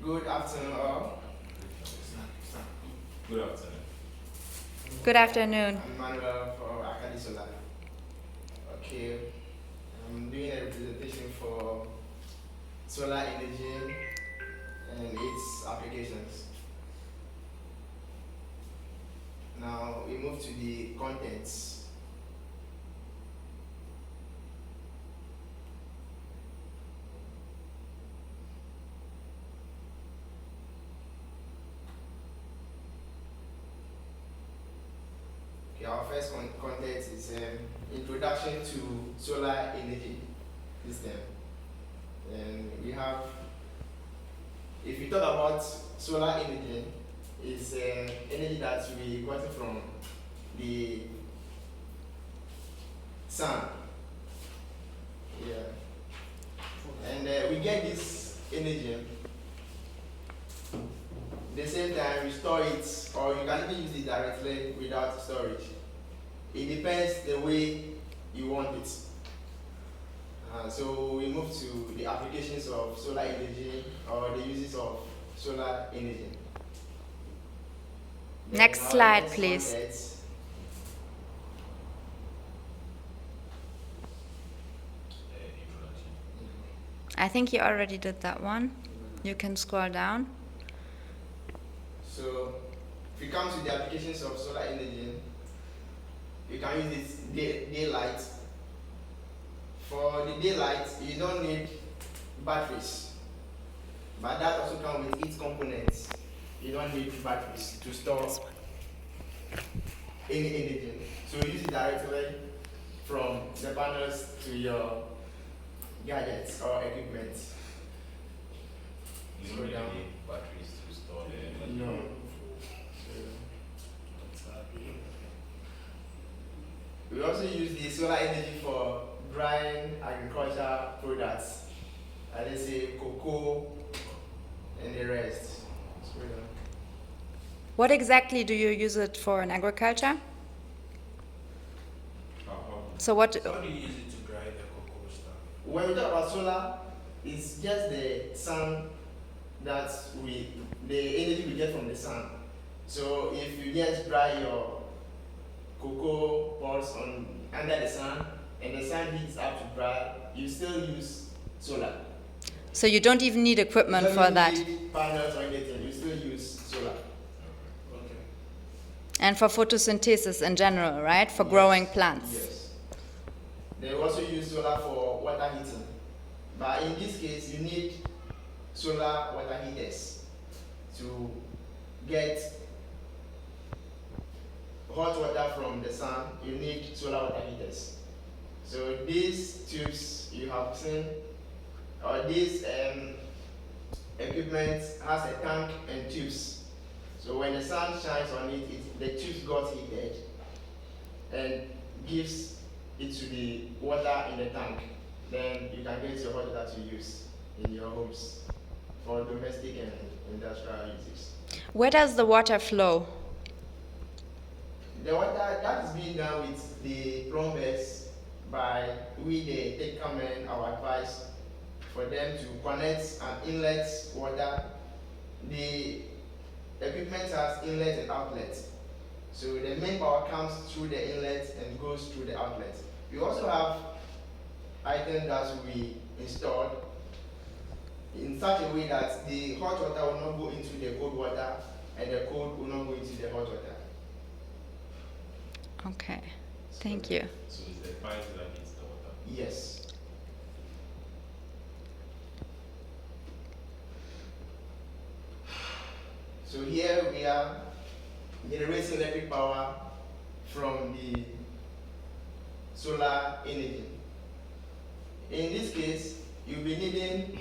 Good afternoon, all. Good afternoon. Good afternoon. I'm Manuel for Akadi Solar. Okay, I'm doing a presentation for solar energy and its applications. Now we move to the contents. Okay, our first content is introduction to solar energy system. And we have, if we talk about solar energy, it's energy that we got from the sun. Yeah. And we get this energy. At the same time, we store it, or you can even use it directly without storage. It depends the way you want it. So we move to the applications of solar energy or the uses of solar energy. Next slide, please. I think you already did that one. You can scroll down. So if we come to the applications of solar energy, you can use it daylight. For the daylight, you don't need batteries, but that also comes with its components. You don't need batteries to store any energy. So you use it directly from the panels to your gadgets or equipment. You don't need any batteries to store the energy. No. We also use the solar energy for drying agriculture products, let's say cocoa and the rest. What exactly do you use it for in agriculture? So what? How do you use it to dry the cocoa stuff? When we talk about solar, it's just the sun that the energy we get from the sun. So if you just dry your cocoa pods under the sun and the sun heats up to dry, you still use solar. So you don't even need equipment You for don't that. need panels or anything, you still use solar. Okay. And for photosynthesis in general, right? For growing plants. Yes. They also use solar for water heating. But in this case, you need solar water heaters to get hot water from the sun. You need solar water heaters. So these tubes you have seen, or this equipment has a tank and tubes. So when the sun shines on it, the tubes got heated and gives it to the water in the tank. Then you can get your hot water to use in your homes for domestic and industrial uses. Where does the water flow? The water that is being done with the plumbers by they take comment our advice for them to connect an inlet water. The equipment has inlet and outlet. So the main power comes through the inlet and goes through the outlet. We also have items that we installed in such a way that the hot water will not go into the cold water and the cold will not go into the hot water. Okay, thank you. So it's the pipe that heats the water. Yes. So here we are generating electric power from the solar energy. In this case, you'll be needing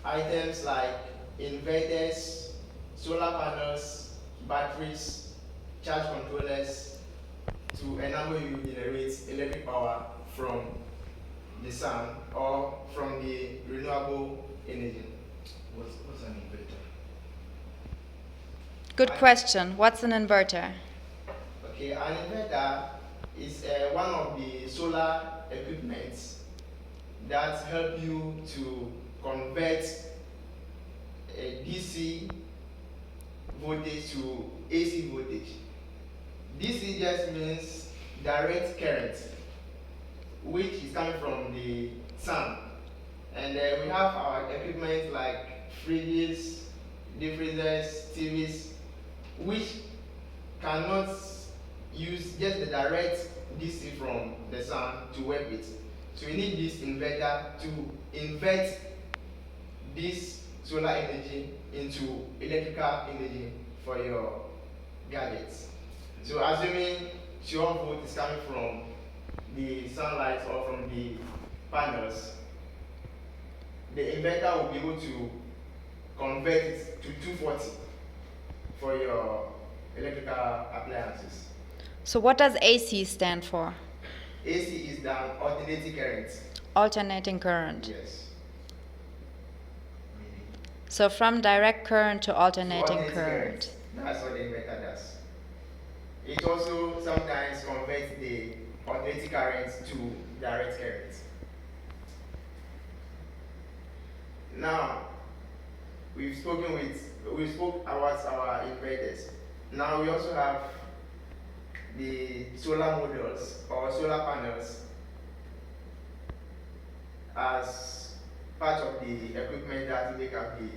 items like inverters, solar panels, batteries, charge controllers to enable you to generate electric power from the sun or from the renewable energy. What's an inverter? Good question. What's an inverter? Okay, an inverter is one of the solar equipments that help you to convert voltage to AC voltage. DC just means direct current, which is coming from the sun. And we have our equipment like fridges, deep freezers, TVs, which cannot use just the direct DC from the sun to work with. So we need this inverter to invert this solar energy into electrical energy for your gadgets. So assuming 12 volt is coming from the sunlight or from the panels, the inverter will be able to convert it to 240 for your electrical appliances. So what does AC stand for? AC is the alternating current. Alternating current. Yes. So from direct current to alternating Alternating current. That's what the inverter does. It also sometimes converts the alternating current to direct current. Now, we spoke about our inverters. Now we also have the solar modules or solar panels as part of the equipment that make up the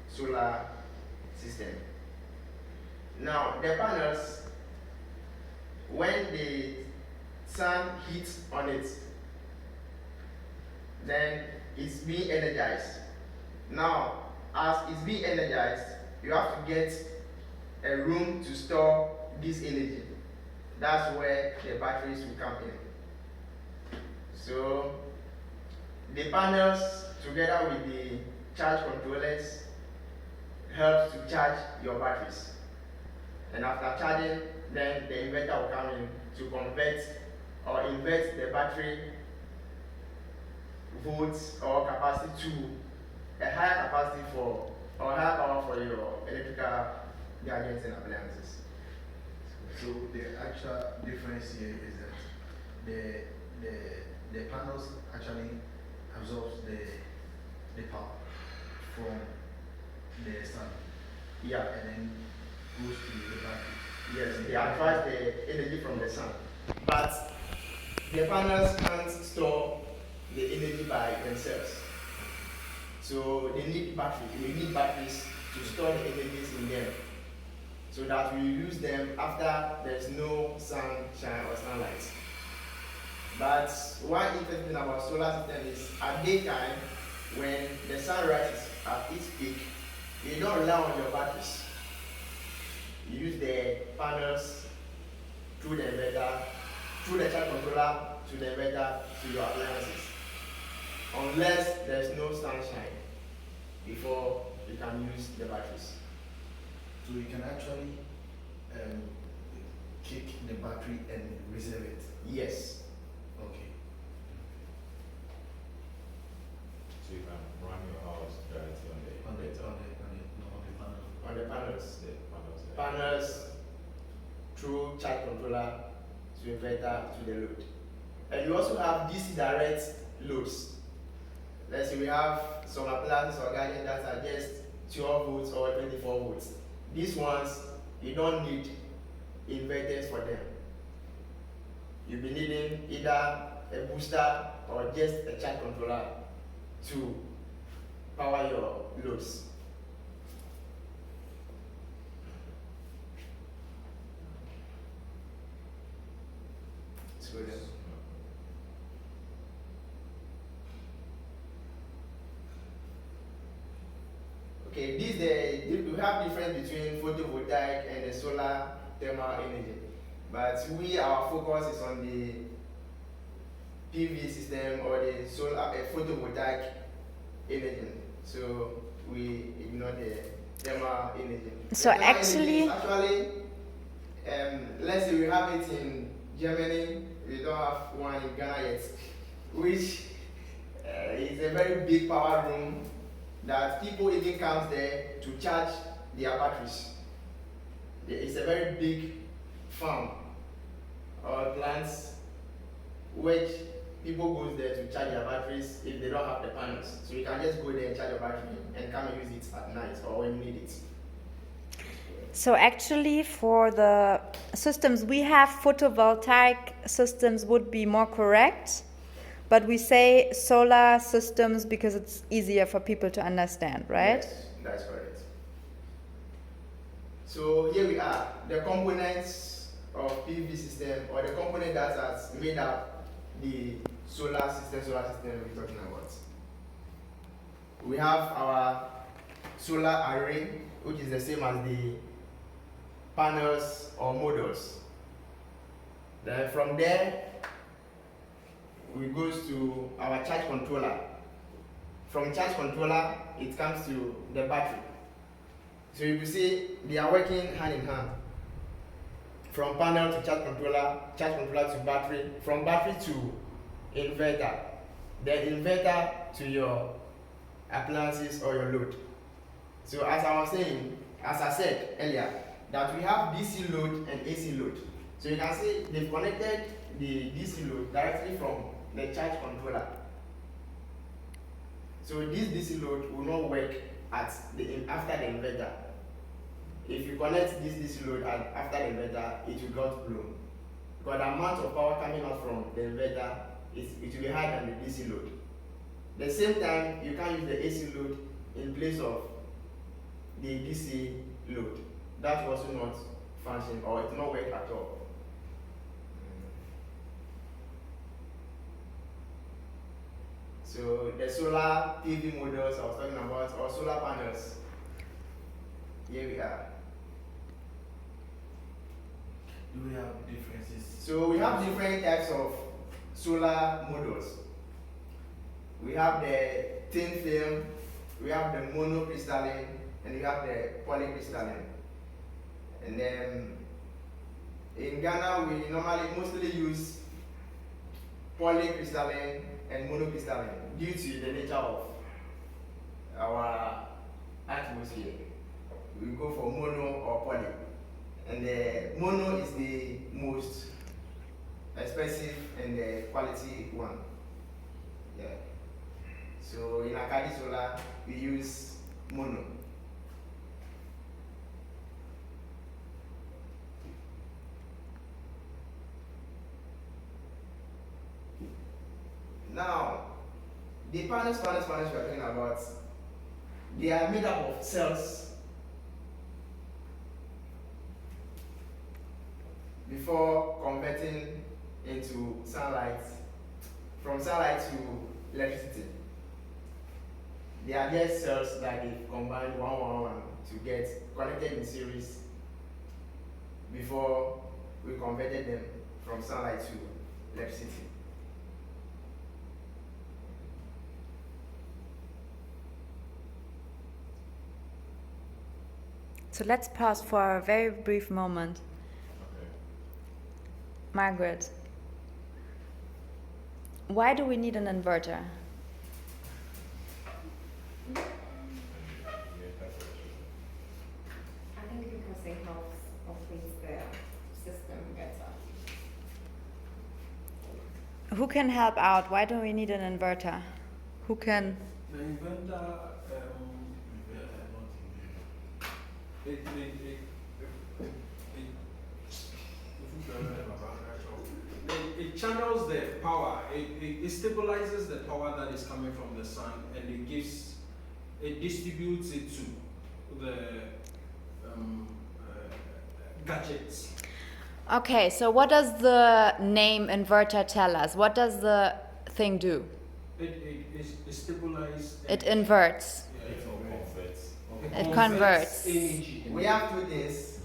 solar system. Now the panels, when the sun hits on it, then it's being energized. Now, as it's being energized, you have to get a room to store this energy. That's where the batteries will come in. So, the panels, together with the charge controllers, help to charge your batteries. And after charging, then the inverter will come in to convert or invert the battery volts or capacity to a higher capacity for or higher power for your electrical gadgets and appliances. So the actual difference here is that the panels actually absorbs the power from the sun. Yeah. And then goes to the battery. Yes, they attract the energy from the sun. But the panels can't store the energy by themselves. So they need batteries. We need batteries to store the energies in them, so that we use them after there's no sunshine or sunlight. But one interesting thing about solar system is at daytime, when the sun rises at its peak, you don't rely on your batteries. You use the panels through the inverter, through the charge controller to the inverter to your appliances. Unless there's no sunshine before you can use the batteries. So you can actually kick the battery and reserve it. Yes. Okay. So you can run your house directly on the panel. On the panels. The panels. Panels through charge controller to inverter to the load. And you also have DC direct loads. Let's say we have some appliances or gadgets that are just 12 volts or 24 volts. These ones, you don't need inverters for them. You'll be needing either a booster or just a charge controller to power your loads. So then, okay, we have difference between photovoltaic and the solar thermal energy, but our focus is on the PV system or the solar photovoltaic energy. So we ignore the thermal energy. So The thermal actually, energy is let's say we have it in Germany. We don't have one in Ghana yet, which is a very big power room that people even come there to charge their batteries. It's a very big farm or plants which people go there to charge their batteries if they don't have the panels. So you can just go there and charge your battery and come and use it at night or when you need it. So actually, for the systems we have, photovoltaic systems would be more correct, but we say solar systems because it's easier for people to understand, right? Yes, that's correct. So here we are, the components of PV system, or the component that has made up the solar system we're talking about. We have our solar array, which is the same as the panels or modules. Then from there, we goes to our charge controller. From charge controller, it comes to the battery. So you can see they are working hand in hand. From panel to charge controller to battery, from battery to inverter, then inverter to your appliances or your load. So as I said earlier, that we have DC load and AC load. So you can see they've connected the DC load directly from the charge controller. So this DC load will not work after the inverter. If you connect this DC load after the inverter, it will not blow. Because the amount of power coming out from the inverter it will be higher than the DC load. At the same time, you can use the AC load in place of the DC load. That will also not function, or it will not work at all. So the solar PV modules I was talking about, or solar panels, here we are. Do we have differences? So we have different types of solar modules. We have the thin film, we have the monocrystalline, and we have the polycrystalline. And then in Ghana, we normally mostly use polycrystalline and monocrystalline due to the nature of our atmosphere. We go for mono or poly. And the mono is the most expensive and the quality one. Yeah. So in Akadi Solar, we use mono. Now, the panels we are talking about, they are made up of cells before converting into sunlight, from sunlight to electricity. They are just cells that they combine one to get connected in series before we converted them from sunlight to electricity. So let's pause for a very brief moment. Okay. Margaret, why do we need an inverter? Yeah, that's what she said. I think because it helps operate the system better. Who can help out? Why do we need an inverter? Who can? The inventor, it channels the power, it stabilizes the power that is coming from the sun, and it distributes it to the gadgets. Okay, so what does the name inverter tell us? What does the thing do? It stabilizes. It inverts. It converts. Energy. We have two things.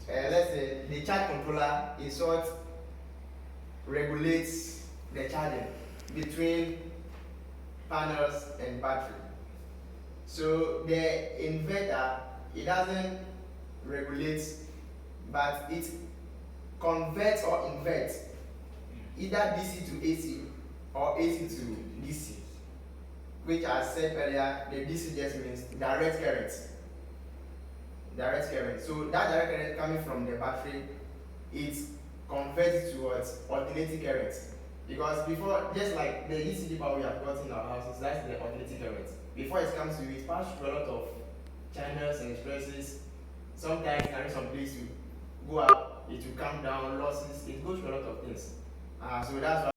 Let's say the charge controller is what regulates the charging between panels and battery. So the inverter, it doesn't regulate, but it converts or inverts either DC to AC or AC to DC, which I said earlier, the DC just means direct current. Direct current. So that direct current coming from the battery, it converts towards alternating current. Because before, just like the ECD power we have got in our houses, that's the alternating current. Before it comes to you, it passes through a lot of channels and expresses sometimes carry some place to go up, it will come down, losses, it goes through a lot of things. So that's why